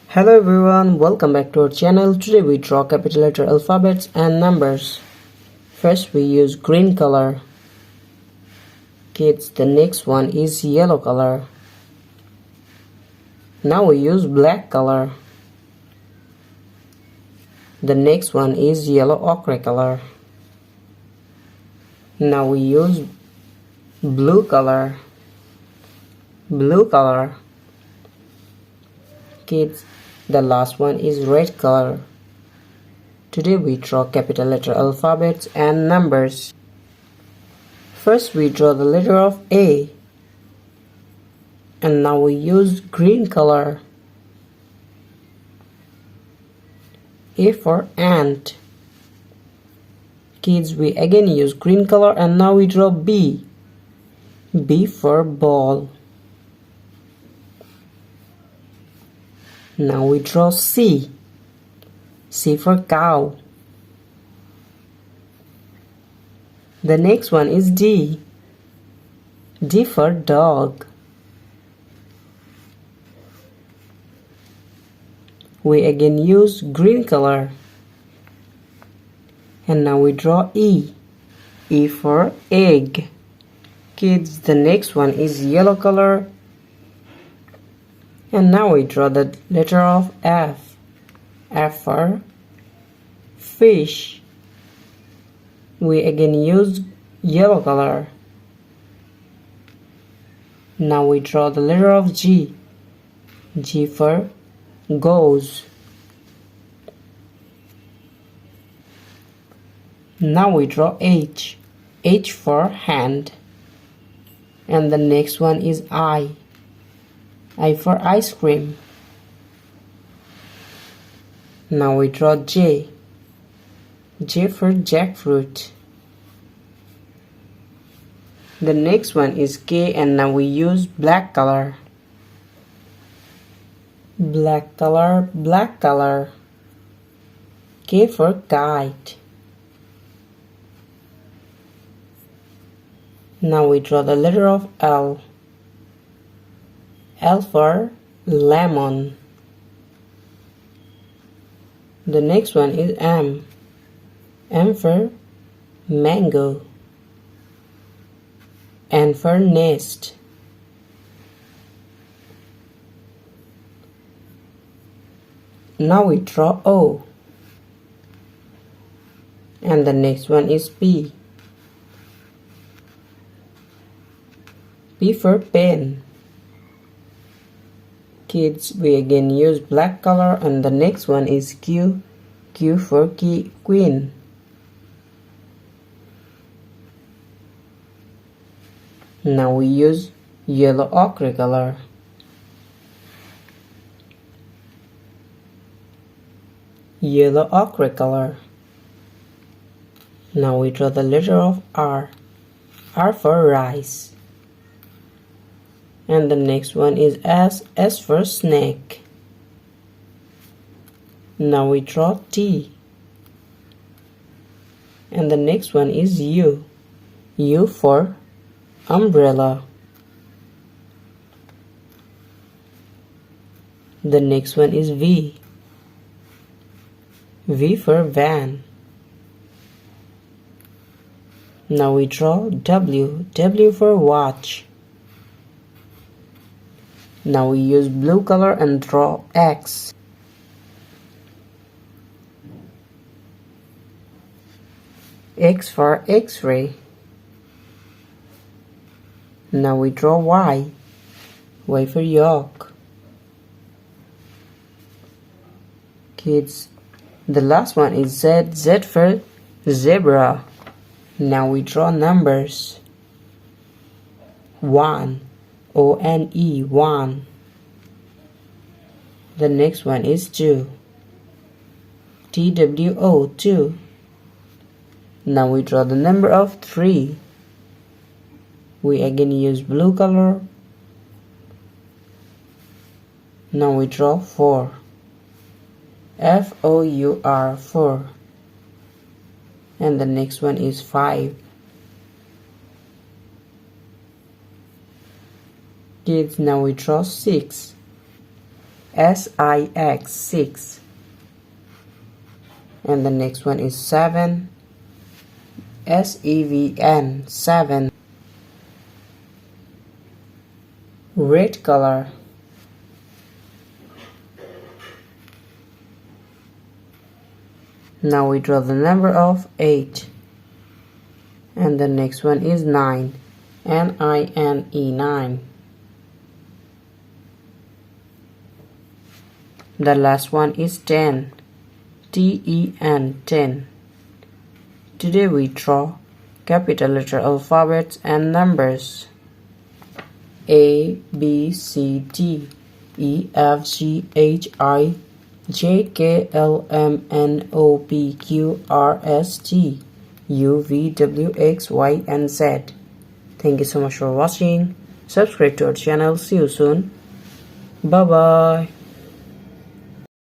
Hello everyone, welcome back to our channel. Today we draw capital letter alphabets and numbers. First we use green color. Kids, the next one is yellow color. Now we use black color. The next one is yellow ochre color. Now we use blue color. Blue color. Kids, the last one is red color. Today we draw capital letter alphabets and numbers. First we draw the letter of A. And now we use green color. A for ant. Kids, we again use green color and now we draw B. B for ball. Now we draw C. C for cow. The next one is D. D for dog. We again use green color. And now we draw E. E for egg. Kids, the next one is yellow color. And now we draw the letter of F. F for fish. We again use yellow color. Now we draw the letter of G. G for goose. Now we draw H. H for hand. And the next one is I. I for ice cream. Now we draw J. J for jackfruit. The next one is K and now we use black color. Black color, black color. K for kite. Now we draw the letter of L. L for lemon. The next one is M. M for mango. N for nest. Now we draw O. And the next one is P. P for pen. Kids, we again use black color and the next one is Q. Q for queen. Now we use yellow ochre color. Yellow ochre color. Now we draw the letter of R. R for rice. And the next one is S. S for snake. Now we draw T. And the next one is U. U for umbrella. The next one is V. V for van. Now we draw W. W for watch. Now we use blue color and draw X. X for X-ray. Now we draw Y. Y for yolk. Kids, the last one is Z. Z for zebra. Now we draw numbers. 1. O-N-E, 1. The next one is 2. T-W-O, 2. Now we draw the number of 3. We again use blue color. Now we draw 4. F-O-U-R, 4. And the next one is 5. Kids, now we draw 6. SIX 6, and the next one is 7, SEVN 7. Red color. Now we draw the number of 8, and the next one is 9, NINE 9. The last one is 10, TEN 10. Today we draw capital letter alphabets and numbers: A, B, C, D, E, F, G, H, I, J, K, L, M, N, O, P, Q, R, S, T, U, V, W, X, Y, and Z. Thank you so much for watching. Subscribe to our channel. See you soon. Bye bye.